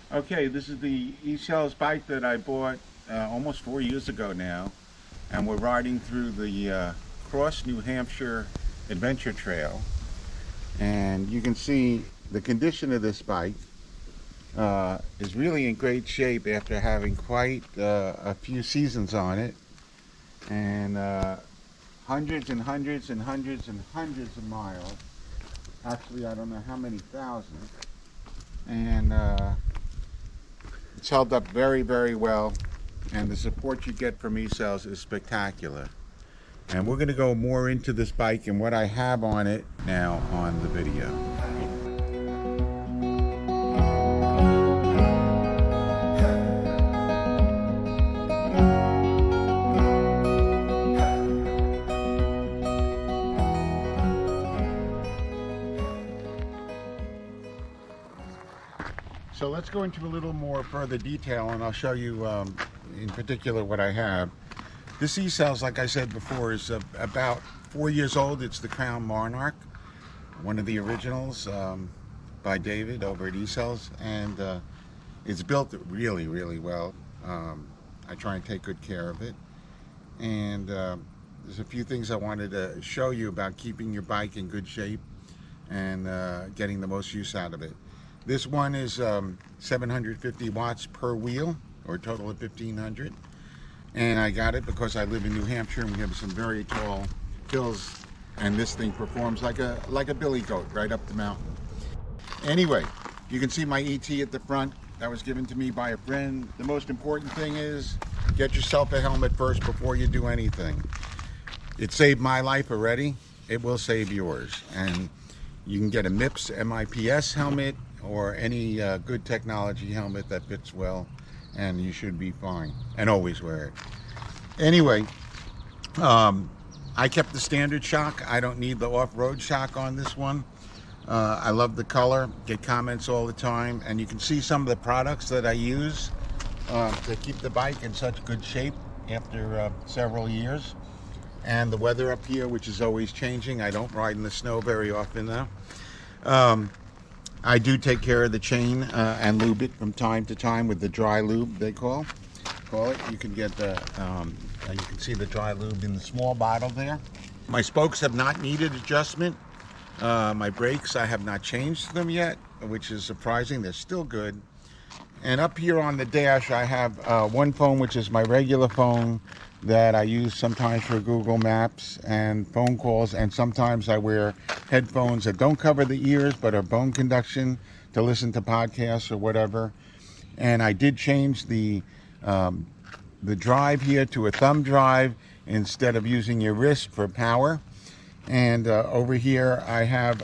Okay, this is the E-Cells bike that I bought almost 4 years ago now, and we're riding through the Cross New Hampshire Adventure Trail. And you can see the condition of this bike is really in great shape after having quite a few seasons on it, and hundreds and hundreds and hundreds and hundreds of miles. Actually, I don't know how many thousands. And it's held up very, very well, and the support you get from E-Cells is spectacular. And we're going to go more into this bike and what I have on it now on the video. So let's go into a little more further detail, and I'll show you in particular what I have. This E-Cells, like I said before, is about 4 years old. It's the Crown Monarch, one of the originals by David over at E-Cells, and it's built really, really well. I try and take good care of it, and there's a few things I wanted to show you about keeping your bike in good shape and getting the most use out of it. This one is 750 watts per wheel, or a total of 1,500. And I got it because I live in New Hampshire and we have some very tall hills, and this thing performs like a billy goat right up the mountain. Anyway, you can see my ET at the front. That was given to me by a friend. The most important thing is get yourself a helmet first before you do anything. It saved my life already. It will save yours. And you can get a MIPS helmet or any good technology helmet that fits well, and you should be fine, and always wear it. Anyway, I kept the standard shock. I don't need the off-road shock on this one. I love the color, get comments all the time, and you can see some of the products that I use to keep the bike in such good shape after several years. And the weather up here, which is always changing. I don't ride in the snow very often though. I do take care of the chain and lube it from time to time with the dry lube, they call it. You can get the, you can see the dry lube in the small bottle there. My spokes have not needed adjustment. My brakes, I have not changed them yet, which is surprising. They're still good. And up here on the dash, I have one phone, which is my regular phone that I use sometimes for Google Maps and phone calls, and sometimes I wear headphones that don't cover the ears but are bone conduction to listen to podcasts or whatever. And I did change the drive here to a thumb drive instead of using your wrist for power. And over here I have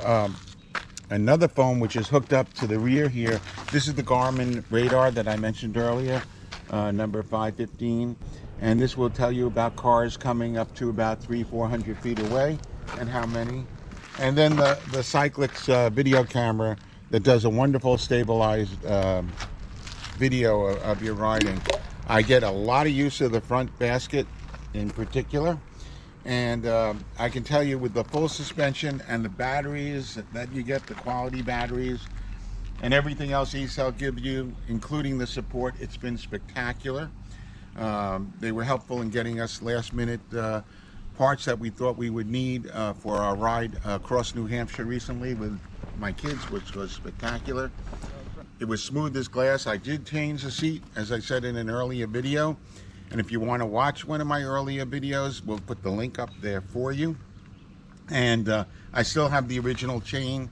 another phone which is hooked up to the rear here. This is the Garmin radar that I mentioned earlier, number 515. And this will tell you about cars coming up to about 300-400 feet away and how many. And then the Cyclix video camera that does a wonderful stabilized video of your riding. I get a lot of use of the front basket in particular. And I can tell you with the full suspension and the batteries that you get, the quality batteries, and everything else E-Cell gives you, including the support, it's been spectacular. They were helpful in getting us last minute parts that we thought we would need for our ride across New Hampshire recently with my kids, which was spectacular. It was smooth as glass. I did change the seat, as I said in an earlier video. And if you want to watch one of my earlier videos, we'll put the link up there for you. And I still have the original chain.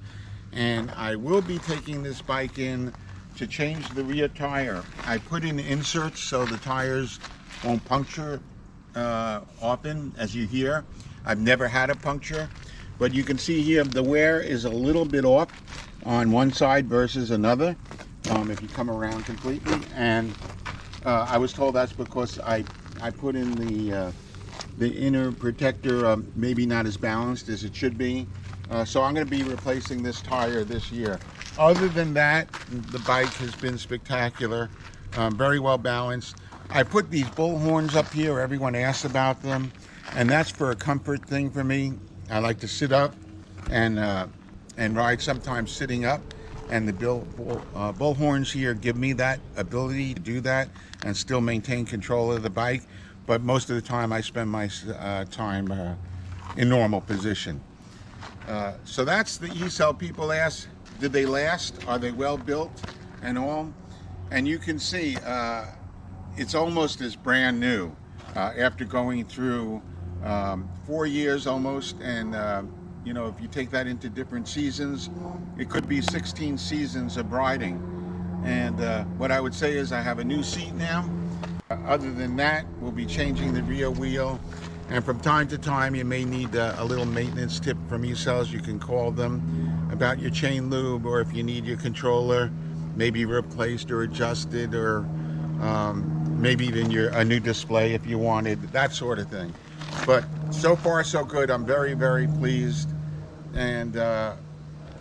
And I will be taking this bike in to change the rear tire. I put in inserts so the tires won't puncture often, as you hear. I've never had a puncture, but you can see here the wear is a little bit off on one side versus another if you come around completely. And I was told that's because I put in the inner protector maybe not as balanced as it should be. So I'm going to be replacing this tire this year. Other than that, the bike has been spectacular, very well balanced. I put these bull horns up here. Everyone asks about them, and that's for a comfort thing for me. I like to sit up and ride, sometimes sitting up, and the bull horns here give me that ability to do that and still maintain control of the bike. But most of the time I spend my time in normal position. So that's the E-Cell. People ask, did they last? Are they well built and all? And you can see it's almost as brand new after going through 4 years almost. And you know, if you take that into different seasons, it could be 16 seasons of riding. And what I would say is I have a new seat now. Other than that, we'll be changing the rear wheel. And from time to time, you may need a little maintenance tip from E-Cells. You can call them about your chain lube, or if you need your controller maybe replaced or adjusted, or maybe even a new display if you wanted, that sort of thing. But so far so good. I'm very, very pleased, and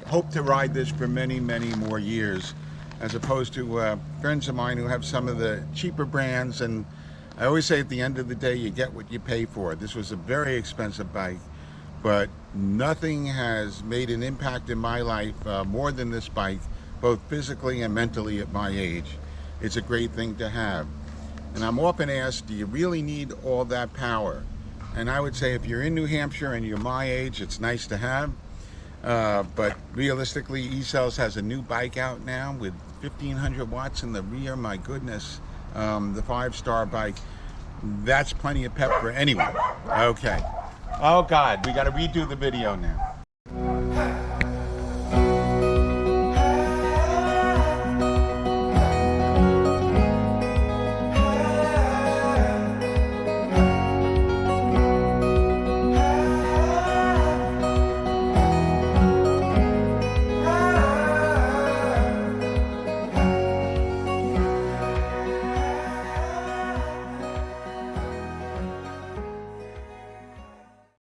hope to ride this for many, many more years, as opposed to friends of mine who have some of the cheaper brands. And I always say at the end of the day, you get what you pay for. This was a very expensive bike, but nothing has made an impact in my life more than this bike, both physically and mentally at my age. It's a great thing to have. And I'm often asked, do you really need all that power? And I would say if you're in New Hampshire and you're my age, it's nice to have. But realistically, E-Cells has a new bike out now with 1,500 watts in the rear. My goodness, the 5-star bike. That's plenty of pep for anyone. Okay. Oh God, we got to redo the video now.